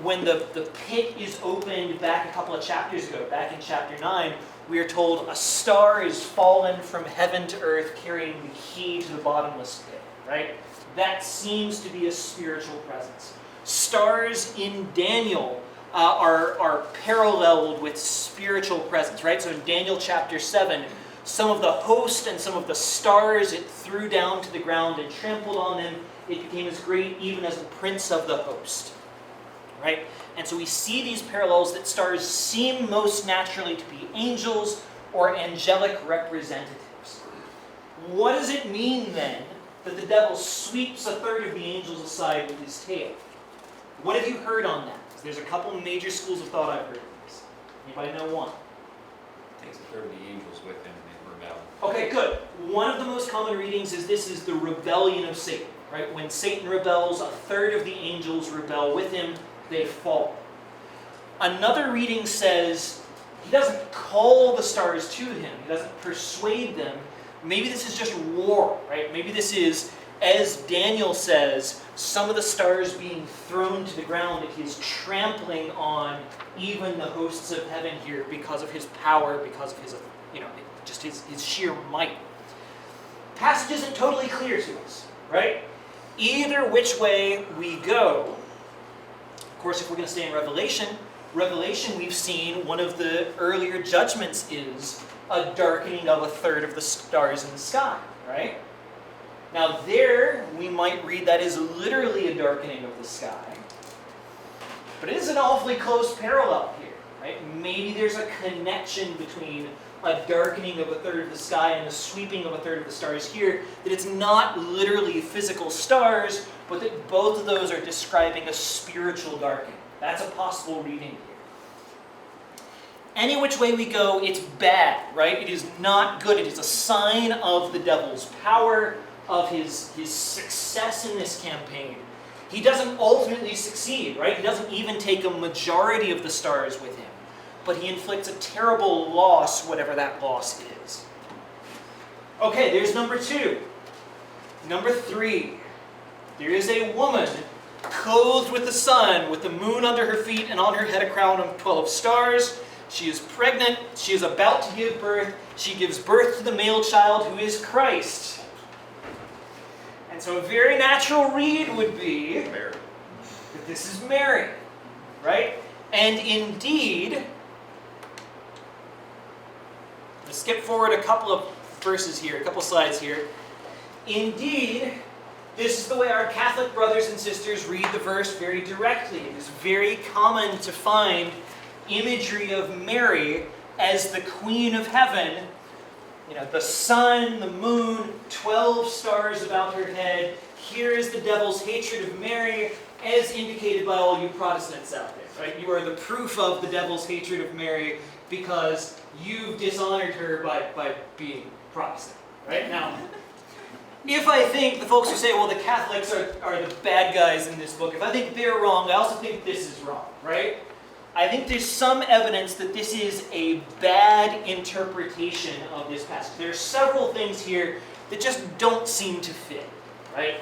when the pit is opened back a couple of chapters ago, back in chapter 9, we are told a star is fallen from heaven to earth carrying the key to the bottomless pit, right? That seems to be a spiritual presence. Stars in Daniel are paralleled with spiritual presence, right? So in Daniel chapter 7, some of the host and some of the stars it threw down to the ground and trampled on them. It became as great even as the prince of the host, right? And so we see these parallels that stars seem most naturally to be angels or angelic representatives. What does it mean then that the devil sweeps 1/3 of the angels aside with his tail? What have you heard on that? There's a couple major schools of thought I've heard of this. Anybody know one? Takes 1/3 of the angels with him and they rebel. Okay, good. One of the most common readings is this is the rebellion of Satan, right? When Satan rebels, a third of the angels rebel with him, they fall. Another reading says he doesn't call the stars to him, he doesn't persuade them. Maybe this is just war, right? Maybe this is, as Daniel says, some of the stars being thrown to the ground, that he is trampling on even the hosts of heaven here because of his power, because of his, just his sheer might. Passage isn't totally clear to us, right? Either which way we go, of course, if we're going to stay in Revelation, we've seen one of the earlier judgments is a darkening of a third of the stars in the sky, right? Now there, we might read that as literally a darkening of the sky, but it is an awfully close parallel here, right? Maybe there's a connection between a darkening of a third of the sky and a sweeping of a third of the stars here, that it's not literally physical stars, but that both of those are describing a spiritual darkening. That's a possible reading here. Any which way we go, it's bad, right? It is not good. It is a sign of the devil's power, of his success in this campaign. He doesn't ultimately succeed, right? He doesn't even take a majority of the stars with him. But he inflicts a terrible loss, whatever that loss is. Okay, there's number 2. Number 3. There is a woman clothed with the sun, with the moon under her feet, and on her head a crown of 12 stars. She is pregnant. She is about to give birth. She gives birth to the male child who is Christ. And so a very natural read would be Mary. that this is Mary, right? And indeed, let's skip forward a couple of verses here, a couple slides here. Indeed, this is the way our Catholic brothers and sisters read the verse very directly. It is very common to find imagery of Mary as the Queen of Heaven. The sun, the moon, 12 stars about her head. Here is the devil's hatred of Mary, as indicated by all you Protestants out there, right? You are the proof of the devil's hatred of Mary because you've dishonored her by being Protestant, right? Now, if I think the folks who say, well, the Catholics are the bad guys in this book, if I think they're wrong, I also think this is wrong, right? I think there's some evidence that this is a bad interpretation of this passage. There are several things here that just don't seem to fit, right?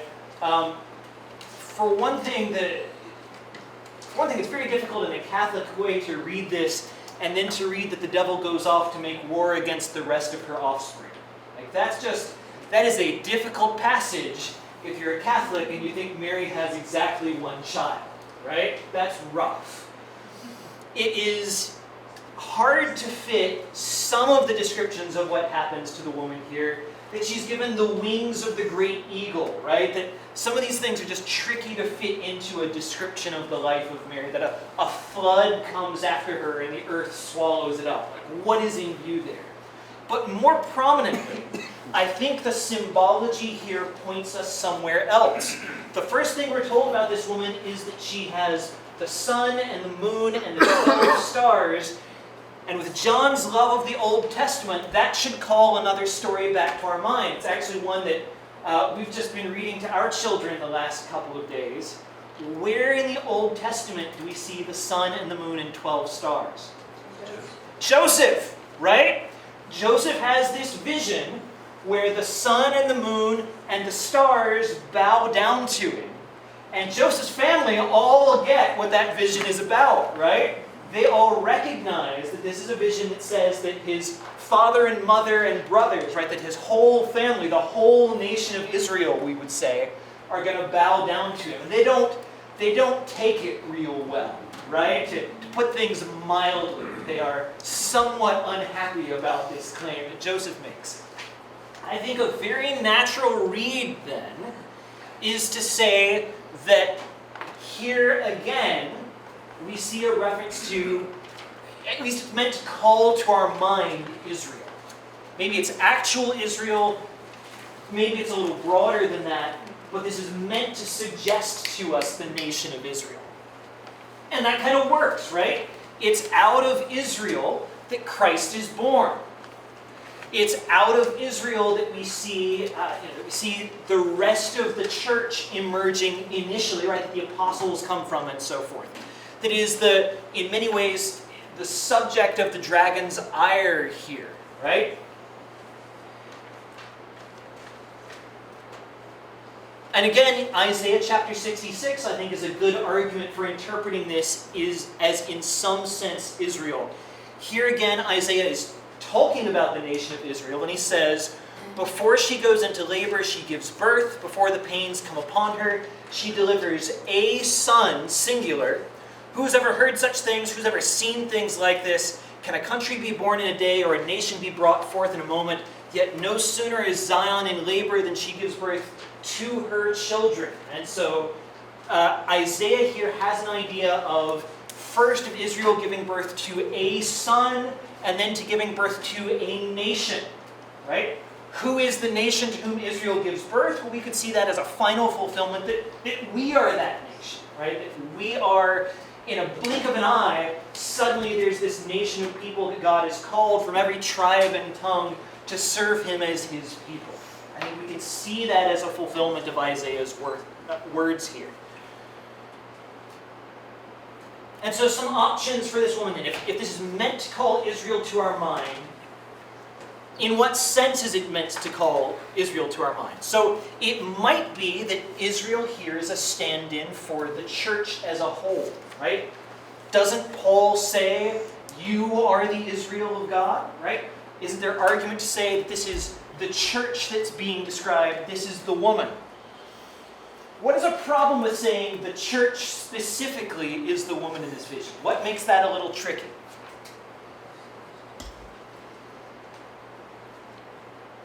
For one thing, it's very difficult in a Catholic way to read this and then to read that the devil goes off to make war against the rest of her offspring. That is a difficult passage if you're a Catholic and you think Mary has exactly one child, right? That's rough. It is hard to fit some of the descriptions of what happens to the woman here, that she's given the wings of the great eagle, right? That some of these things are just tricky to fit into a description of the life of Mary, that a flood comes after her and the earth swallows it up. What is in view there? But more prominently, I think the symbology here points us somewhere else. The first thing we're told about this woman is that she has the sun and the moon and the 12 stars. And with John's love of the Old Testament, that should call another story back to our mind. It's actually one that we've just been reading to our children the last couple of days. Where in the Old Testament do we see the sun and the moon and 12 stars? Joseph, right? Joseph has this vision where the sun and the moon and the stars bow down to him. And Joseph's family all get what that vision is about, right? They all recognize that this is a vision that says that his father and mother and brothers, right, that his whole family, the whole nation of Israel, we would say, are going to bow down to him. And they don't take it real well, right? To put things mildly, they are somewhat unhappy about this claim that Joseph makes. I think a very natural read, then, is to say that here again, we see a reference to, at least it's meant to call to our mind Israel. Maybe it's actual Israel, maybe it's a little broader than that, but this is meant to suggest to us the nation of Israel. And that kind of works, right? It's out of Israel that Christ is born. It's out of Israel that we see, the rest of the church emerging initially, right? That the apostles come from and so forth. That is in many ways, the subject of the dragon's ire here, right? And again, Isaiah chapter 66, I think, is a good argument for interpreting this as in some sense Israel. Here again, Isaiah is talking about the nation of Israel, and he says, before she goes into labor, she gives birth. Before the pains come upon her, she delivers a son, singular. Who's ever heard such things? Who's ever seen things like this? Can a country be born in a day, or a nation be brought forth in a moment? Yet no sooner is Zion in labor than she gives birth to her children. And so Isaiah here has an idea of first of Israel giving birth to a son, and then to giving birth to a nation, right? Who is the nation to whom Israel gives birth? Well, we could see that as a final fulfillment that we are that nation, right? That we are, in a blink of an eye, suddenly there's this nation of people that God has called from every tribe and tongue to serve him as his people. I think we can see that as a fulfillment of Isaiah's words here. And so some options for this woman then. If this is meant to call Israel to our mind, in what sense is it meant to call Israel to our mind? So it might be that Israel here is a stand-in for the church as a whole, right? Doesn't Paul say, you are the Israel of God, right? Isn't there argument to say that this is the church that's being described, this is the woman? What is a problem with saying the church specifically is the woman in this vision? What makes that a little tricky?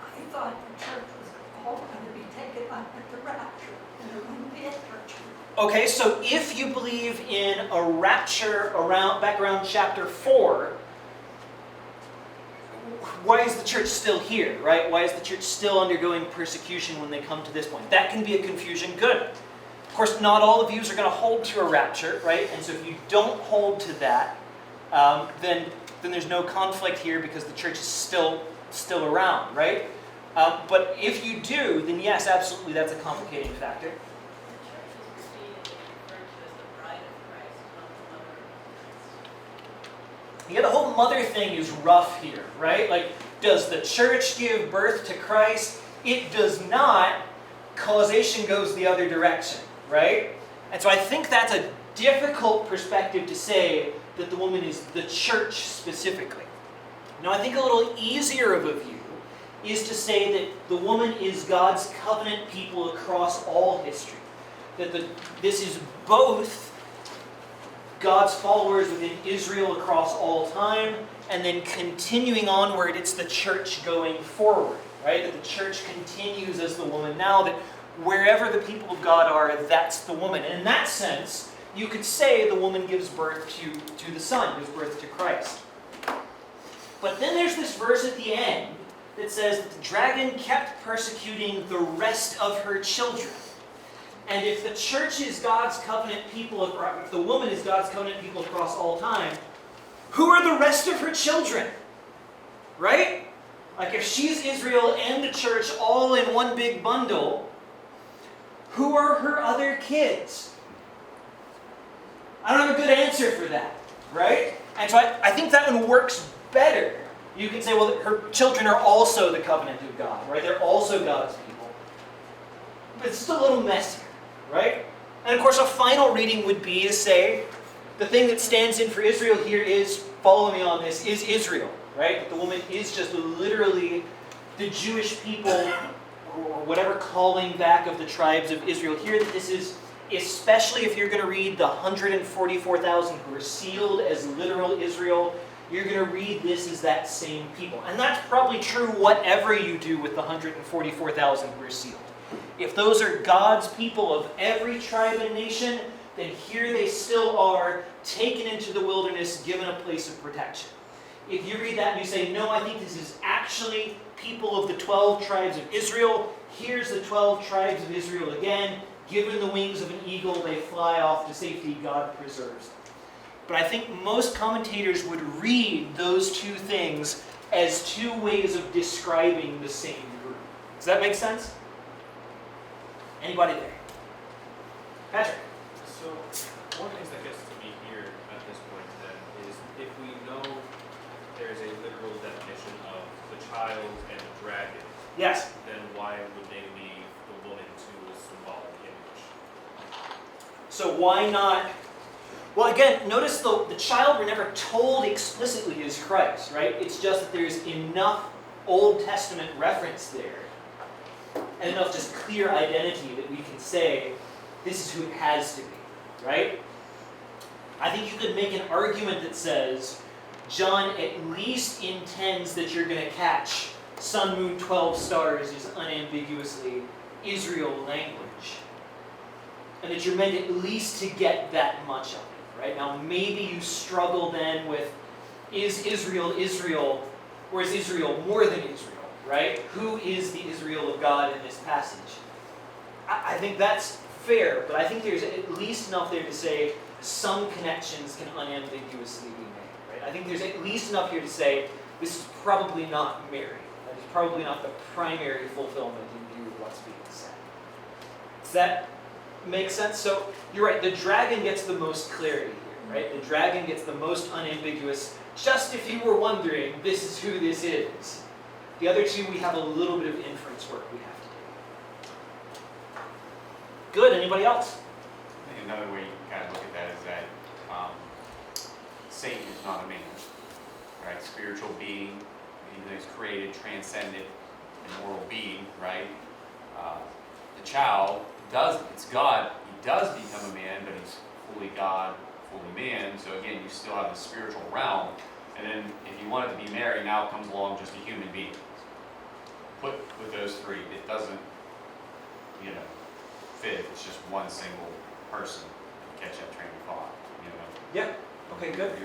I thought the church was all going to be taken up at the rapture, and there wouldn't be a church. Okay, so if you believe in a rapture back around chapter 4, why is the church still here, right? Why is the church still undergoing persecution when they come to this point? That can be a confusion. Good. Of course, not all the views are going to hold to a rapture, right? And so if you don't hold to that, then there's no conflict here because the church is still around, right? But if you do, then yes, absolutely, that's a complicating factor. Yeah, the whole mother thing is rough here, right? Like, does the church give birth to Christ? It does not. Causation goes the other direction, right? And so I think that's a difficult perspective to say that the woman is the church specifically. Now, I think a little easier of a view is to say that the woman is God's covenant people across all history. That this is both God's followers within Israel across all time, and then continuing onward, it's the church going forward, right? That the church continues as the woman now, that wherever the people of God are, that's the woman. And in that sense, you could say the woman gives birth to the Son, gives birth to Christ. But then there's this verse at the end that says that the dragon kept persecuting the rest of her children. And if the church is God's covenant people, if the woman is God's covenant people across all time, who are the rest of her children? Right? Like if she's Israel and the church all in one big bundle, who are her other kids? I don't have a good answer for that, right? And so I think that one works better. You can say, well, her children are also the covenant of God, right? They're also God's people. But it's still a little messier. Right? And of course, a final reading would be to say, the thing that stands in for Israel here is, follow me on this, is Israel. Right? The woman is just literally the Jewish people, or whatever calling back of the tribes of Israel here. That this is, especially if you're going to read the 144,000 who are sealed as literal Israel, you're going to read this as that same people. And that's probably true whatever you do with the 144,000 who are sealed. If those are God's people of every tribe and nation, then here they still are, taken into the wilderness, given a place of protection. If you read that and you say, no, I think this is actually people of the 12 tribes of Israel, here's the 12 tribes of Israel again, given the wings of an eagle, they fly off to safety, God preserves them. But I think most commentators would read those two things as two ways of describing the same group. Does that make sense? Anybody there? Patrick? So, one of the things that gets to me here at this point then is if we know there's a literal definition of the child and the dragon, Yes. then why would they leave the woman to a symbolic image? So why not? Well, again, notice the child we're never told explicitly is Christ, right? It's just that there's enough Old Testament reference there and enough just clear identity that we can say this is who it has to be, right? I think you could make an argument that says John at least intends that you're going to catch sun, moon, 12 stars is unambiguously Israel language. And that you're meant at least to get that much of it, right? Now, maybe you struggle then with, is Israel Israel, or is Israel more than Israel, right? Who is the Israel of God in this passage? I think that's fair, but I think there's at least enough there to say some connections can unambiguously be made, right? I think there's at least enough here to say this is probably not Mary. That is probably not the primary fulfillment in view of what's being said. Does that make sense? So you're right, the dragon gets the most clarity here, right? The dragon gets the most unambiguous. Just if you were wondering, this is who this is. The other two, we have a little bit of inference work we have to do. Good, anybody else? I think another way you can kind of look at that is that Satan is not a man, right? Spiritual being, even though he's created, transcendent, immortal being, right? The child it's God, he does become a man, but he's fully God, fully man. So again, you still have the spiritual realm. And then if you want it to be Mary, now comes along just a human being. Put with those three, it doesn't, fit. It's just one single person to catch that train of thought, Yeah. Okay, good. It's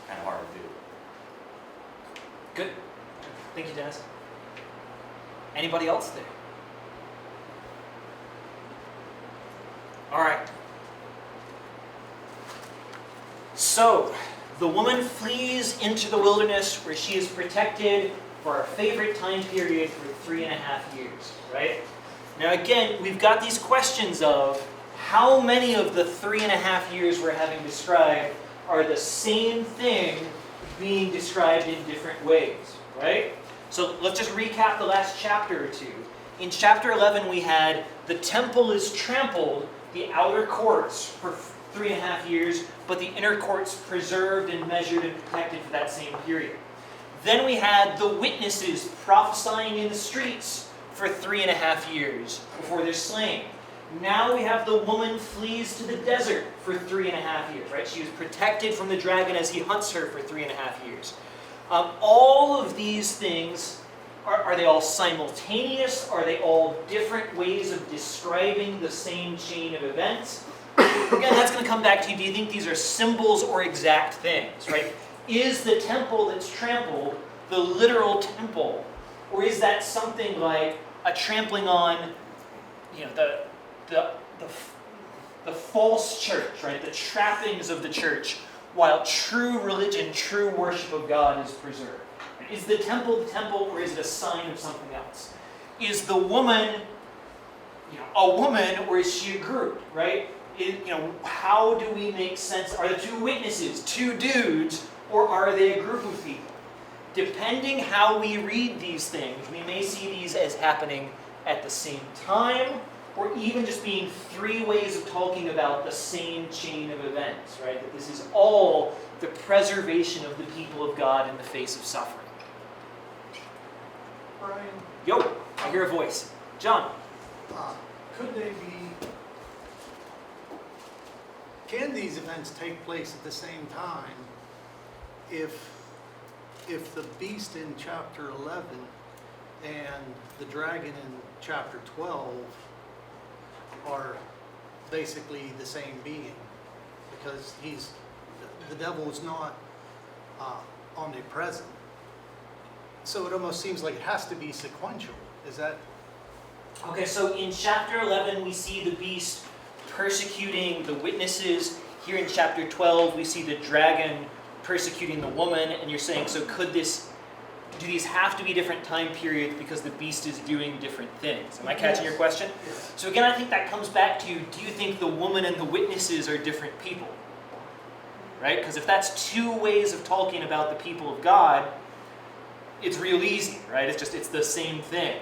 kind of hard to do. Good. Thank you, Dennis. Anybody else there? All right. So, the woman flees into the wilderness where she is protected for our favorite time period for 3.5 years, right? Now again, we've got these questions of how many of the 3.5 years we're having described are the same thing being described in different ways, right? So let's just recap the last chapter or two. In chapter 11, we had the temple is trampled, the outer courts for 3.5 years, but the inner courts preserved and measured and protected for that same period. Then we had the witnesses prophesying in the streets for 3.5 years before they're slain. Now we have the woman flees to the desert for 3.5 years, right? She was protected from the dragon as he hunts her for 3.5 years. All of these things, are they all simultaneous? Are they all different ways of describing the same chain of events? Again, that's going to come back to you. Do you think these are symbols or exact things, right? Is the temple that's trampled the literal temple? Or is that something like a trampling on, the false church, right? The trappings of the church, while true religion, true worship of God is preserved. Is the temple, or is it a sign of something else? Is the woman, a woman, or is she a group, right? How do we make sense? Are the two witnesses two dudes, or are they a group of people? Depending how we read these things, we may see these as happening at the same time, or even just being three ways of talking about the same chain of events, right? That this is all the preservation of the people of God in the face of suffering. Brian, Yo, I hear a voice. John. could they be, can these events take place at the same time if the beast in chapter 11 and the dragon in chapter 12 are basically the same being? Because the devil is not omnipresent. So it almost seems like it has to be sequential. Is that? Okay, so in chapter 11, we see the beast persecuting the witnesses. Here in chapter 12, we see the dragon persecuting the woman, and you're saying, so do these have to be different time periods because the beast is doing different things? Am I catching your question? Yes. So again, I think that comes back to, do you think the woman and the witnesses are different people? Right? Because if that's two ways of talking about the people of God, it's real easy, right? It's the same thing.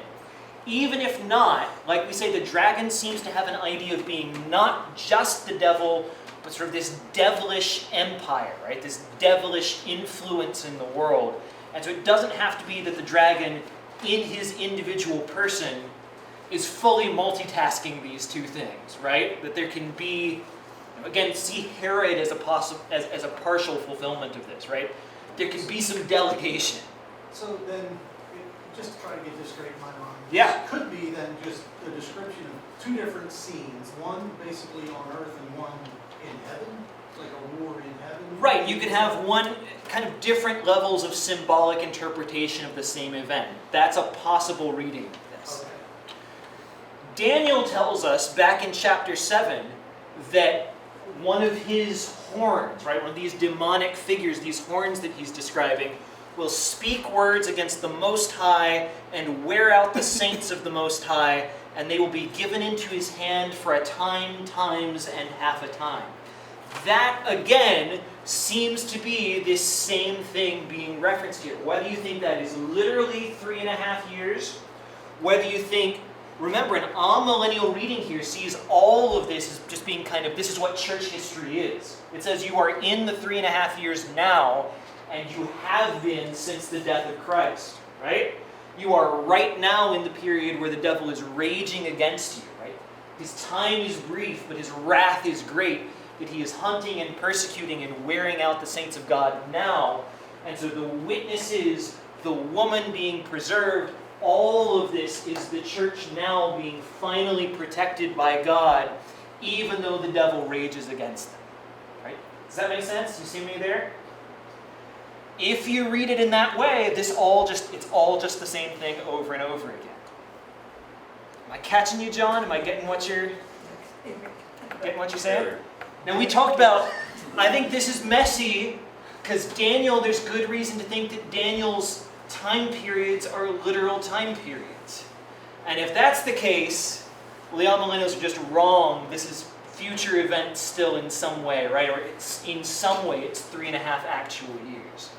Even if not, like we say, the dragon seems to have an idea of being not just the devil, but sort of this devilish empire, right? This devilish influence in the world. And so it doesn't have to be that the dragon, in his individual person, is fully multitasking these two things, right? That there can be, again, see Herod as a partial fulfillment of this, right? There can be some delegation. So then, just to try to get this straight in my mind. Yeah. This could be then just a description of two different scenes, one basically on earth and one in heaven, like a war in heaven. Right, you could have one kind of different levels of symbolic interpretation of the same event. That's a possible reading of this. Okay. Daniel tells us back in chapter 7 that one of his horns, right, one of these demonic figures, these horns that he's describing, will speak words against the Most High and wear out the saints of the Most High, and they will be given into his hand for a time, times, and half a time. That, again, seems to be this same thing being referenced here. Whether you think that is literally 3.5 years, whether you think, remember, an amillennial reading here sees all of this as just being kind of, this is what church history is. It says you are in the 3.5 years now, and you have been since the death of Christ, right? You are right now in the period where the devil is raging against you, right? His time is brief, but his wrath is great, that he is hunting and persecuting and wearing out the saints of God now. And so the witnesses, the woman being preserved, all of this is the church now being finally protected by God, even though the devil rages against them, right? Does that make sense? You see me there? If you read it in that way, it's all just the same thing over and over again. Am I catching you, John? Am I getting what you're saying? Now we talked about, I think this is messy, because Daniel, there's good reason to think that Daniel's time periods are literal time periods. And if that's the case, well, the amillennials are just wrong. This is future events still in some way, right? Or it's in some way, it's 3.5 actual years.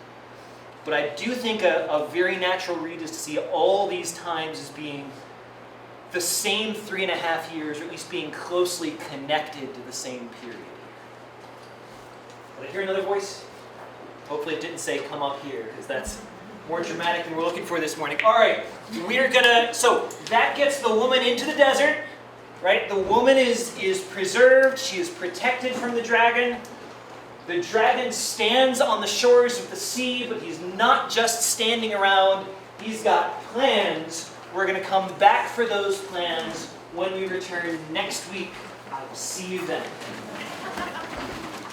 But I do think a very natural read is to see all these times as being the same 3.5 years, or at least being closely connected to the same period. Did I hear another voice? Hopefully it didn't say come up here, because that's more dramatic than we're looking for this morning. All right, so that gets the woman into the desert, right? The woman is preserved, she is protected from the dragon. The dragon stands on the shores of the sea, but he's not just standing around. He's got plans. We're going to come back for those plans when we return next week. I will see you then.